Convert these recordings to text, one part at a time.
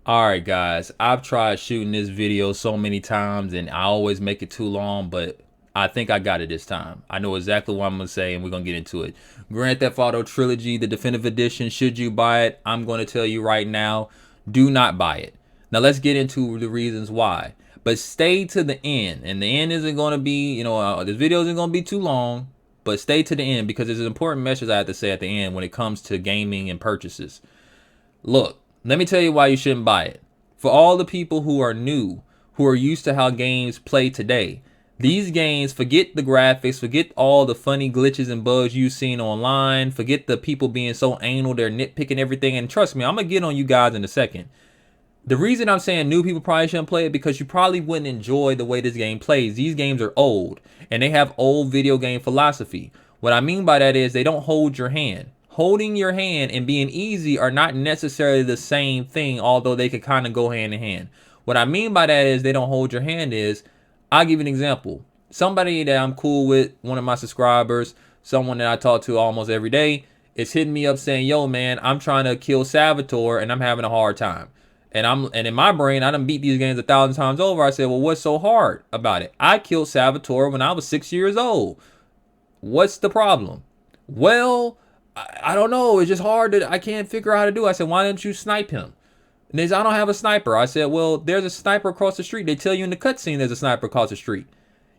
All right, guys. I've tried shooting this video so many times and I always make it too long, but I think I got it this time. I know exactly what I'm going to say and we're going to get into it. Grand Theft Auto Trilogy, the definitive edition. Should you buy it? I'm going to tell you right now, do not buy it. Now let's get into the reasons why. But stay to the end. And the end isn't going to be, this video isn't going to be too long, but stay to the end because there's an important message I have to say at the end when it comes to gaming and purchases. Look, let me tell you why you shouldn't buy it. For all the people who are new, who are used to how games play today, these games, forget the graphics, forget all the funny glitches and bugs you've seen online, forget the people being so anal, they're nitpicking everything, and trust me, I'm going to get on you guys in a second. The reason I'm saying new people probably shouldn't play it because you probably wouldn't enjoy the way this game plays. These games are old, and they have old video game philosophy. What I mean by that is they don't hold your hand. Holding your hand and being easy are not necessarily the same thing, although they could kind of go hand in hand. What I mean by that is they don't hold your hand is, I'll give you an example. Somebody that I'm cool with, one of my subscribers, someone that I talk to almost every day, is hitting me up saying, yo man, I'm trying to kill Salvatore and I'm having a hard time. And in my brain, I done beat these games 1,000 times over. I said, well, what's so hard about it? I killed Salvatore when I was 6 years old. What's the problem? Well, I don't know. It's just hard I can't figure out how to do it. I said, why didn't you snipe him? And they said, I don't have a sniper. I said, well, there's a sniper across the street. They tell you in the cutscene there's a sniper across the street.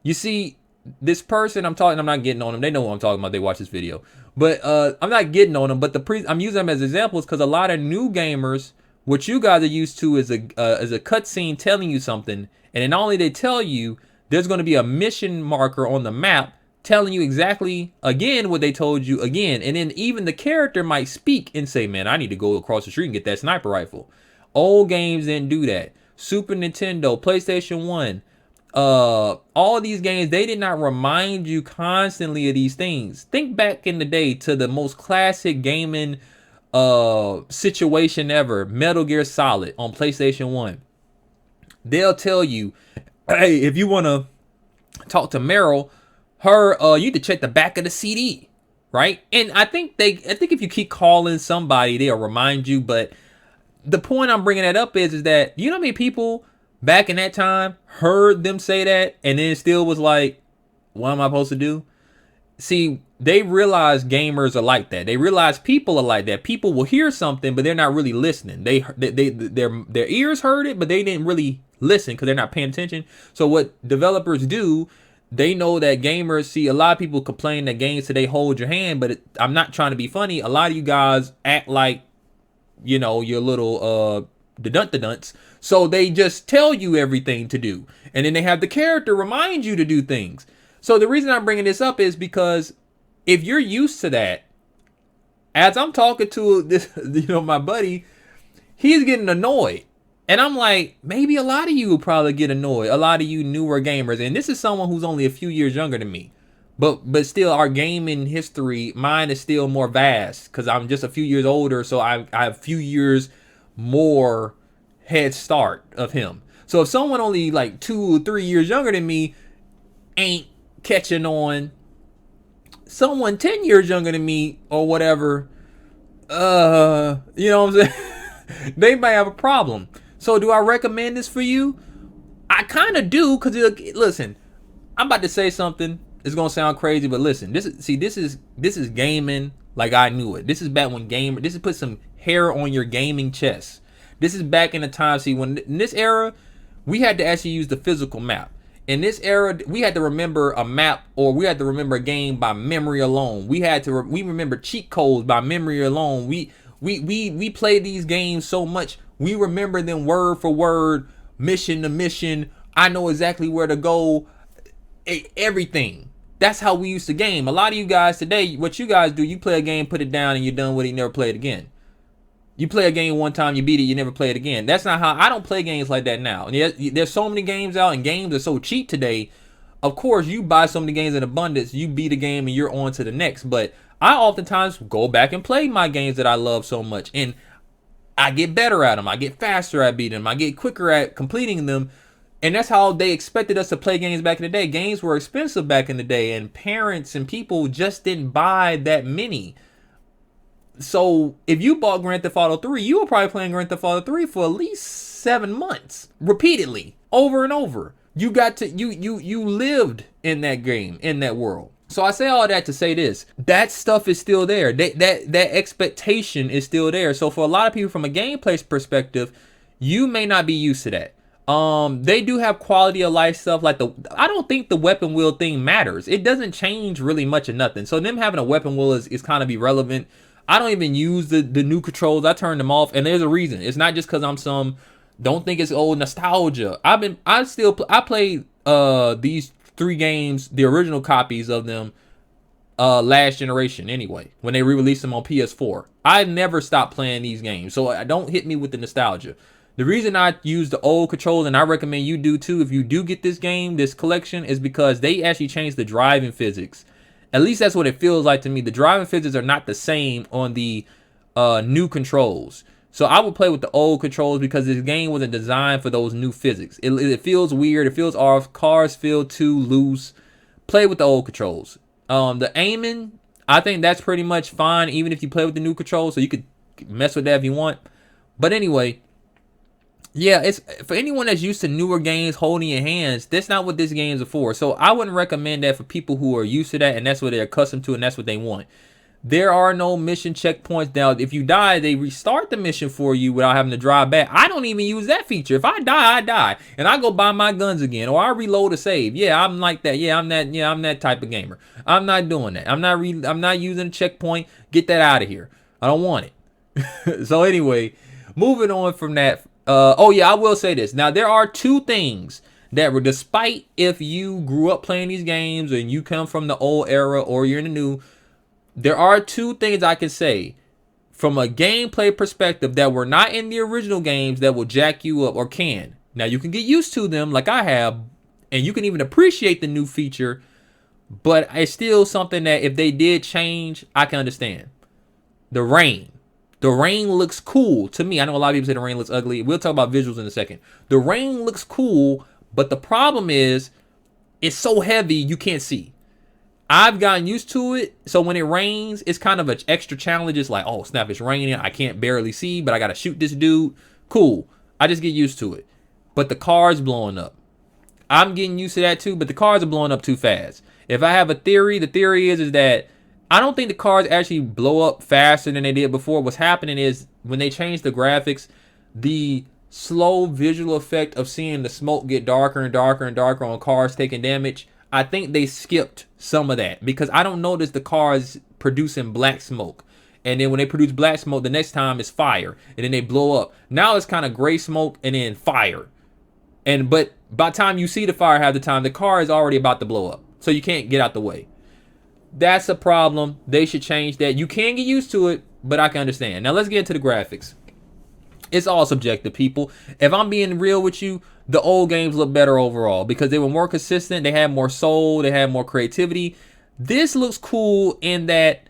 You see, this person I'm not getting on them. They know what I'm talking about. They watch this video. But I'm not getting on them. But I'm using them as examples because a lot of new gamers, what you guys are used to is a cutscene telling you something. And then not only they tell you, there's going to be a mission marker on the map telling you exactly again what they told you again. And then even the character might speak and say, man, I need to go across the street and get that sniper rifle. Old games didn't do that. Super Nintendo, PlayStation 1, all these games, they did not remind you constantly of these things. Think back in the day to the most classic gaming situation ever, Metal Gear Solid on PlayStation 1. They'll tell you, hey, if you want to talk to Meryl, you need to check the back of the CD, right? And I think if you keep calling somebody, they'll remind you. But the point I'm bringing that up is that you know how many people back in that time heard them say that and then still was like, what am I supposed to do? See, they realize gamers are like that. They realize people are like that. People will hear something, but they're not really listening. Their ears heard it, but they didn't really listen because they're not paying attention. So what developers do, they know that gamers, see, a lot of people complain that games today hold your hand, but I'm not trying to be funny. A lot of you guys act like, your little dunts. So they just tell you everything to do. And then they have the character remind you to do things. So the reason I'm bringing this up is because if you're used to that, as I'm talking to this, my buddy, he's getting annoyed. And I'm like, maybe a lot of you will probably get annoyed. A lot of you newer gamers. And this is someone who's only a few years younger than me. But still, our gaming history, mine is still more vast. Because I'm just a few years older. So I have a few years more head start of him. So if someone only like 2 or 3 years younger than me ain't catching on, someone 10 years younger than me or whatever, you know what I'm saying? They might have a problem. So do I recommend this for you? I kind of do, because listen, I'm about to say something. It's gonna sound crazy, but listen, this is gaming like I knew it. This is back when this is put some hair on your gaming chest. This is back in the time, see, when in this era, we had to actually use the physical map. In this era, we had to remember a map, or we had to remember a game by memory alone. We remember cheat codes by memory alone. We played these games so much, we remember them word for word, mission to mission. I know exactly where to go, everything. That's how we used to game. A lot of you guys today, what you guys do, you play a game, put it down, and you're done with it, you never play it again. You play a game one time, you beat it, you never play it again. That's not how, I don't play games like that now. There's so many games out, and games are so cheap today. Of course, you buy so many games in abundance, you beat a game and you're on to the next. But I oftentimes go back and play my games that I love so much, and I get better at them. I get faster at beating them. I get quicker at completing them. And that's how they expected us to play games back in the day. Games were expensive back in the day, and parents and people just didn't buy that many. So if you bought Grand Theft Auto 3, you were probably playing Grand Theft Auto 3 for at least 7 months, repeatedly, over and over. You got to you lived in that game, in that world. So I say all that to say this: that stuff is still there. That expectation is still there. So for a lot of people, from a gameplay perspective, you may not be used to that. They do have quality of life stuff like I don't think the weapon wheel thing matters. It doesn't change really much of nothing. So them having a weapon wheel is kind of irrelevant. I don't even use the new controls. I turned them off, and there's a reason. It's not just because don't think it's old nostalgia. I played these 3 games, the original copies of them, last generation anyway, when they re-released them on PS4. I never stopped playing these games, so don't hit me with the nostalgia. The reason I use the old controls, and I recommend you do too, if you do get this game, this collection, is because they actually changed the driving physics. At least that's what it feels like to me. The driving physics are not the same on the new controls. So I would play with the old controls because this game wasn't designed for those new physics. It feels weird. It feels off. Cars feel too loose. Play with the old controls. The aiming, I think that's pretty much fine, even if you play with the new controls. So you could mess with that if you want. But anyway, yeah, it's for anyone that's used to newer games holding your hands. That's not what this game is for. So I wouldn't recommend that for people who are used to that and that's what they're accustomed to and that's what they want. There are no mission checkpoints. Now, if you die, they restart the mission for you without having to drive back. I don't even use that feature. If I die, I die, and I go buy my guns again, or I reload a save. Yeah, I'm like that. Yeah, I'm that. Yeah, I'm that type of gamer. I'm not doing that. I'm not using a checkpoint. Get that out of here. I don't want it. So anyway, moving on from that. Oh yeah, I will say this. Now there are 2 things that were, despite if you grew up playing these games and you come from the old era or you're in the new. There are 2 things I can say from a gameplay perspective that were not in the original games that will jack you up, or can. Now you can get used to them like I have, and you can even appreciate the new feature, but it's still something that if they did change, I can understand. The rain. The rain looks cool to me. I know a lot of people say the rain looks ugly. We'll talk about visuals in a second. The rain looks cool, but the problem is it's so heavy you can't see. I've gotten used to it, so when it rains, it's kind of an extra challenge. It's like, oh snap, it's raining. I can't barely see, but I gotta shoot this dude. Cool. I just get used to it. But the car's blowing up. I'm getting used to that too, but the cars are blowing up too fast. If I have a theory, the theory is that I don't think the cars actually blow up faster than they did before. What's happening is when they change the graphics, the slow visual effect of seeing the smoke get darker and darker and darker on cars taking damage, I think they skipped some of that because I don't notice the cars producing black smoke. And then when they produce black smoke, the next time it's fire. And then they blow up. Now it's kind of gray smoke and then fire. But by the time you see the fire half the time, the car is already about to blow up. So you can't get out the way. That's a problem. They should change that. You can get used to it, but I can understand. Now let's get into the graphics. It's all subjective, people. If I'm being real with you, the old games look better overall because they were more consistent. They had more soul. They had more creativity. This looks cool in that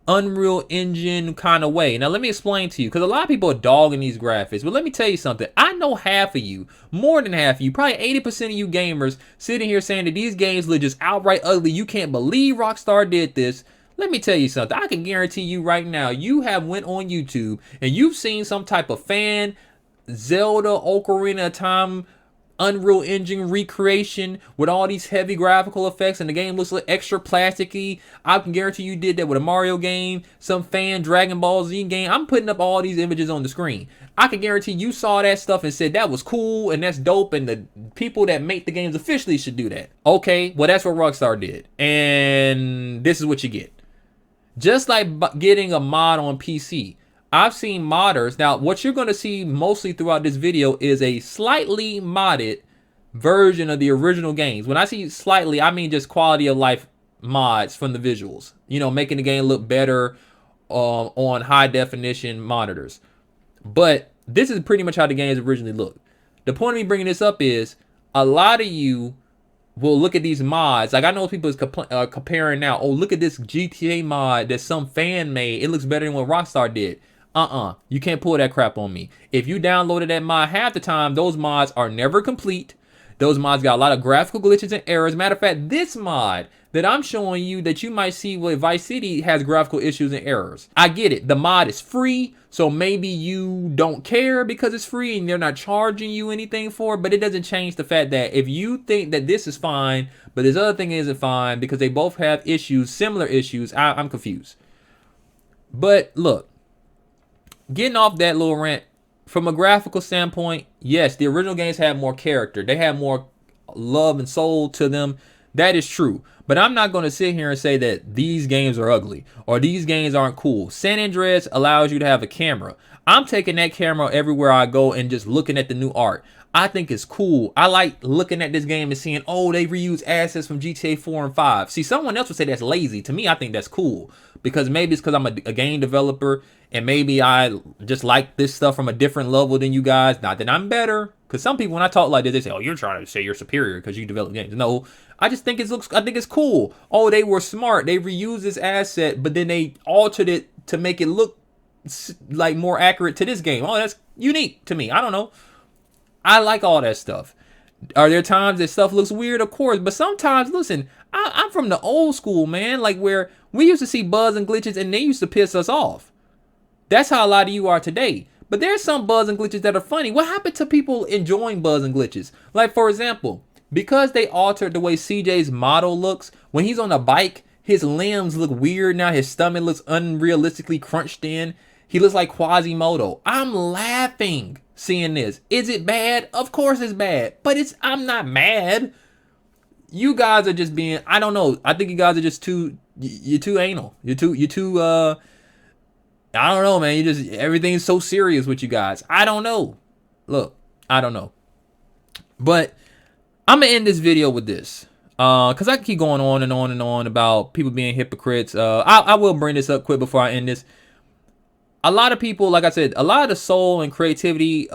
Unreal Engine kind of way. Now, let me explain to you because a lot of people are dogging these graphics. But let me tell you something. I know half of you, more than half of you, probably 80% of you gamers sitting here saying that these games look just outright ugly. You can't believe Rockstar did this. Let me tell you something. I can guarantee you right now, you have went on YouTube and you've seen some type of fan Zelda Ocarina of Time Unreal Engine recreation with all these heavy graphical effects and the game looks like extra plasticky. I can guarantee you did that with a Mario game, some fan Dragon Ball Z game. I'm putting up all these images on the screen. I can guarantee you saw that stuff and said that was cool and that's dope and the people that make the games officially should do that. Okay, well that's what Rockstar did. And this is what you get. Just like getting a mod on PC. I've seen modders. Now, what you're going to see mostly throughout this video is a slightly modded version of the original games. When I see slightly, I mean just quality of life mods from the visuals. You know, making the game look better on high definition monitors. But this is pretty much how the games originally looked. The point of me bringing this up is a lot of you will look at these mods. Like I know people is comparing now. Oh, look at this GTA mod that some fan made. It looks better than what Rockstar did. You can't pull that crap on me. If you downloaded that mod, half the time, those mods are never complete. Those mods got a lot of graphical glitches and errors. Matter of fact, this mod that I'm showing you that you might see where Vice City has graphical issues and errors. I get it. The mod is free, so maybe you don't care because it's free and they're not charging you anything for it, but it doesn't change the fact that if you think that this is fine, but this other thing isn't fine because they both have issues, similar issues, I'm confused. But look, getting off that little rant, from a graphical standpoint, yes, the original games had more character. They had more love and soul to them. That is true. But I'm not going to sit here and say that these games are ugly or these games aren't cool. San Andreas allows you to have a camera. I'm taking that camera everywhere I go and just looking at the new art. I think it's cool. I like looking at this game and seeing, oh, they reuse assets from GTA 4 and 5. See, someone else would say that's lazy. To me, I think that's cool. Because maybe it's because I'm a game developer and maybe I just like this stuff from a different level than you guys. Not that I'm better. Because some people, when I talk like this, they say, oh, you're trying to say you're superior because you develop games. No, I just think I think it's cool. Oh, they were smart. They reused this asset, but then they altered it to make it look like more accurate to this game. Oh, that's unique to me. I don't know. I like all that stuff. Are there times that stuff looks weird? Of course. But sometimes, listen, I'm from the old school, man. Like where we used to see bugs and glitches and they used to piss us off. That's how a lot of you are today. But there's some bugs and glitches that are funny. What happened to people enjoying bugs and glitches? Like, for example, because they altered the way CJ's model looks, when he's on a bike, his limbs look weird now. His stomach looks unrealistically crunched in. He looks like Quasimodo. I'm laughing seeing this. Is it bad? Of course it's bad. But I'm not mad. You guys are just being, I don't know. I think you guys are just you're too anal. You're too I don't know, man. Everything's so serious with you guys. I don't know. Look, I don't know. But I'm going to end this video with this. Because I can keep going on and on and on about people being hypocrites. I will bring this up quick before I end this. A lot of people, like I said, a lot of the soul and creativity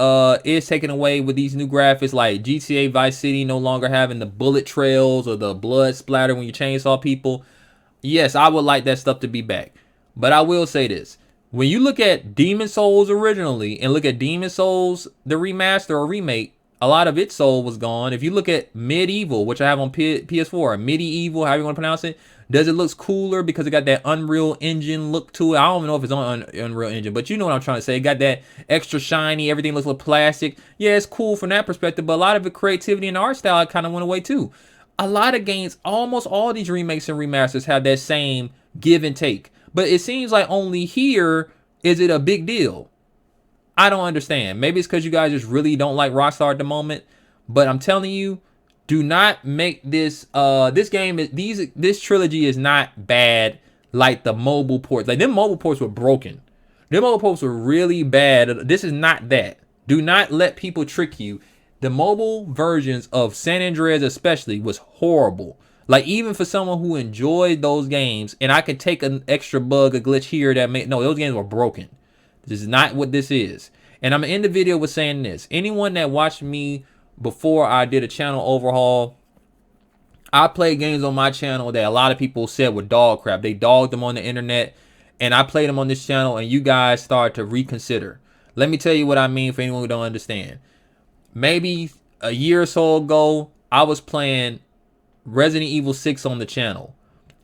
is taken away with these new graphics, like GTA Vice City no longer having the bullet trails or the blood splatter when you chainsaw people. Yes, I would like that stuff to be back. But I will say this. When you look at Demon Souls originally and look at Demon Souls, the remaster or remake, a lot of its soul was gone. If you look at Medieval, which I have on PS4, Medieval, however you want to pronounce it, does it look cooler because it got that Unreal Engine look to it? I don't even know if it's on Unreal Engine, but you know what I'm trying to say. It got that extra shiny, everything looks like plastic. Yeah, it's cool from that perspective, but a lot of the creativity and art style kind of went away too. A lot of games, almost all these remakes and remasters have that same give and take. But it seems like only here is it a big deal. I don't understand. Maybe it's because you guys just really don't like Rockstar at the moment. But I'm telling you, do not make this this trilogy is not bad like the mobile ports. Like them mobile ports were broken. Them mobile ports were really bad. This is not that. Do not let people trick you. The mobile versions of San Andreas especially was horrible. Like, even for someone who enjoyed those games, and I could take an extra bug, a glitch here that no, those games were broken. This is not what this is. And I'm going to end the video with saying this. Anyone that watched me before I did a channel overhaul, I played games on my channel that a lot of people said were dog crap. They dogged them on the internet, and I played them on this channel, and you guys started to reconsider. Let me tell you what I mean for anyone who don't understand. Maybe a year or so ago, I was playing Resident Evil 6 on the channel.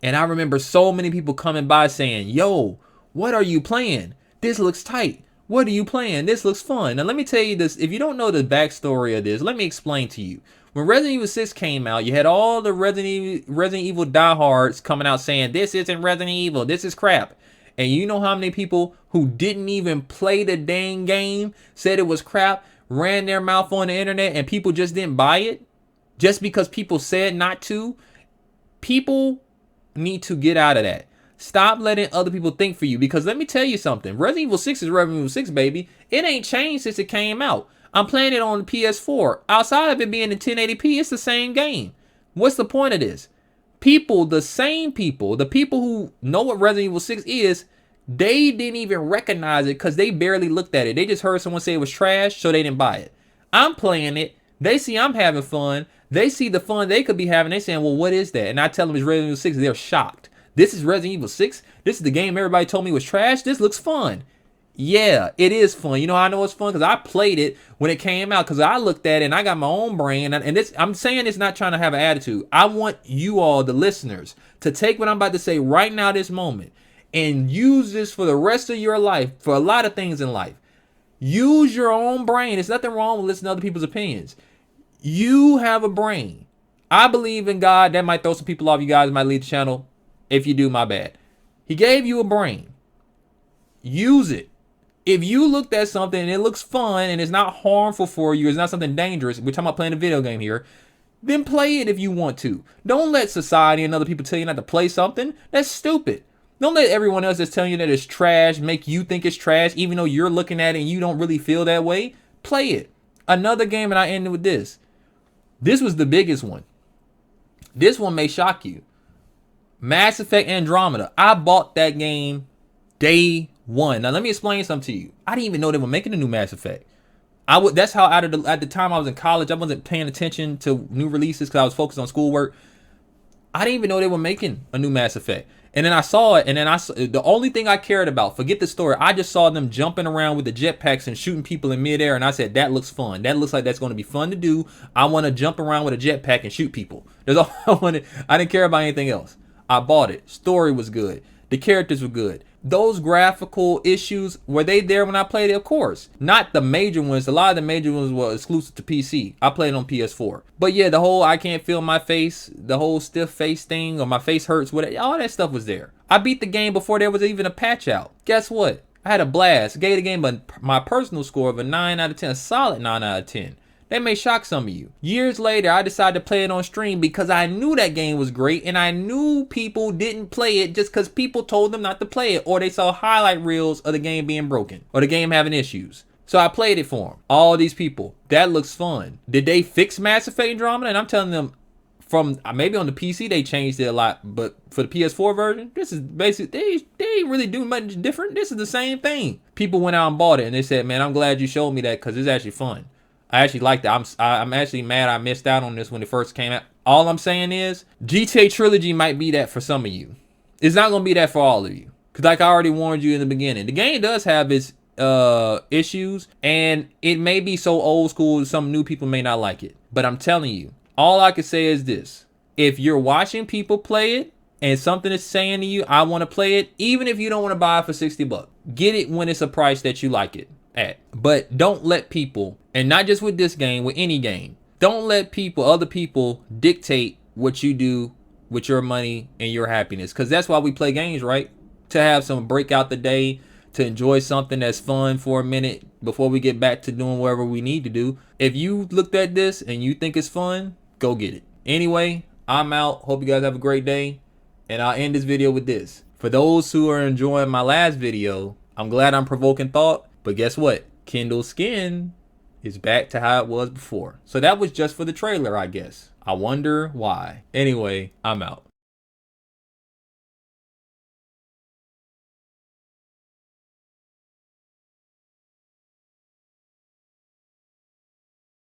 And I remember so many people coming by saying, yo, what are you playing? This looks tight. What are you playing? This looks fun. Now let me tell you this. If you don't know the backstory of this, let me explain to you. When Resident Evil 6 came out, you had all the Resident Evil diehards coming out saying, this isn't Resident Evil. This is crap. And you know how many people who didn't even play the dang game said it was crap, ran their mouth on the internet, and people just didn't buy it? Just because people said not to? People need to get out of that. Stop letting other people think for you. Because let me tell you something. Resident Evil 6 is Resident Evil 6, baby. It ain't changed since it came out. I'm playing it on the PS4. Outside of it being in 1080p, it's the same game. What's the point of this? People, the same people, the people who know what Resident Evil 6 is, they didn't even recognize it because they barely looked at it. They just heard someone say it was trash, so they didn't buy it. I'm playing it. They see I'm having fun. They see the fun they could be having. They saying, well, what is that? And I tell them it's Resident Evil 6. They're shocked. This is Resident Evil 6? This is the game everybody told me was trash? This looks fun. Yeah, it is fun. You know how I know it's fun? Because I played it when it came out. Because I looked at it and I got my own brain. And this, I'm saying it's not trying to have an attitude. I want you all, the listeners, to take what I'm about to say right now, this moment, and use this for the rest of your life, for a lot of things in life. Use your own brain. There's nothing wrong with listening to other people's opinions. You have a brain. I believe in God. That might throw some people off. You guys might leave the channel. If you do, my bad. He gave you a brain. Use it. If you looked at something and it looks fun and it's not harmful for you, it's not something dangerous, we're talking about playing a video game here, then play it if you want to. Don't let society and other people tell you not to play something. That's stupid. Don't let everyone else that's telling you that it's trash make you think it's trash, even though you're looking at it and you don't really feel that way. Play it. Another game, and I ended with this. This was the biggest one. This one may shock you. Mass Effect Andromeda. I bought that game day one. Now let me explain something to you. I didn't even know they were making a new Mass Effect. That's how at the time I was in college, I wasn't paying attention to new releases because I was focused on schoolwork. I didn't even know they were making a new Mass Effect. And then I saw it, and then the only thing I cared about, forget the story, I just saw them jumping around with the jetpacks and shooting people in midair, and I said, that looks fun. That looks like that's going to be fun to do. I want to jump around with a jetpack and shoot people. That's all I wanted. I didn't care about anything else. I bought it. Story was good. The characters were good. Those graphical issues, were they there when I played it? Of course. Not the major ones. A lot of the major ones were exclusive to PC. I played it on PS4. But yeah, the whole I can't feel my face, the whole stiff face thing, or my face hurts, whatever, all that stuff was there. I beat the game before there was even a patch out. Guess what? I had a blast. Gave the game my personal score of a 9 out of 10, a solid 9 out of 10. That may shock some of you. Years later, I decided to play it on stream because I knew that game was great, and I knew people didn't play it just because people told them not to play it, or they saw highlight reels of the game being broken or the game having issues. So I played it for them. All these people. That looks fun. Did they fix Mass Effect Andromeda? And I'm telling them, from maybe on the PC they changed it a lot, but for the PS4 version, this is basically they really do much different. This is the same thing. People went out and bought it, and they said, "Man, I'm glad you showed me that because it's actually fun." I actually liked it. I'm actually mad I missed out on this when it first came out. All I'm saying is GTA Trilogy might be that for some of you. It's not gonna be that for all of you. Cause like I already warned you in the beginning, the game does have its issues, and it may be so old school some new people may not like it. But I'm telling you, all I can say is this: if you're watching people play it and something is saying to you, I want to play it, even if you don't want to buy it for $60, get it when it's a price that you like it at. But don't let people, and not just with this game, with any game, don't let other people dictate what you do with your money and your happiness. Because that's why we play games, right? To have some break out the day, to enjoy something that's fun for a minute before we get back to doing whatever we need to do. If you looked at this and you think it's fun, go get it. Anyway, I'm out. Hope you guys have a great day. And I'll end this video with this. For those who are enjoying my last video, I'm glad I'm provoking thought. But guess what? Kendall's skin is back to how it was before. So that was just for the trailer, I guess. I wonder why. Anyway, I'm out.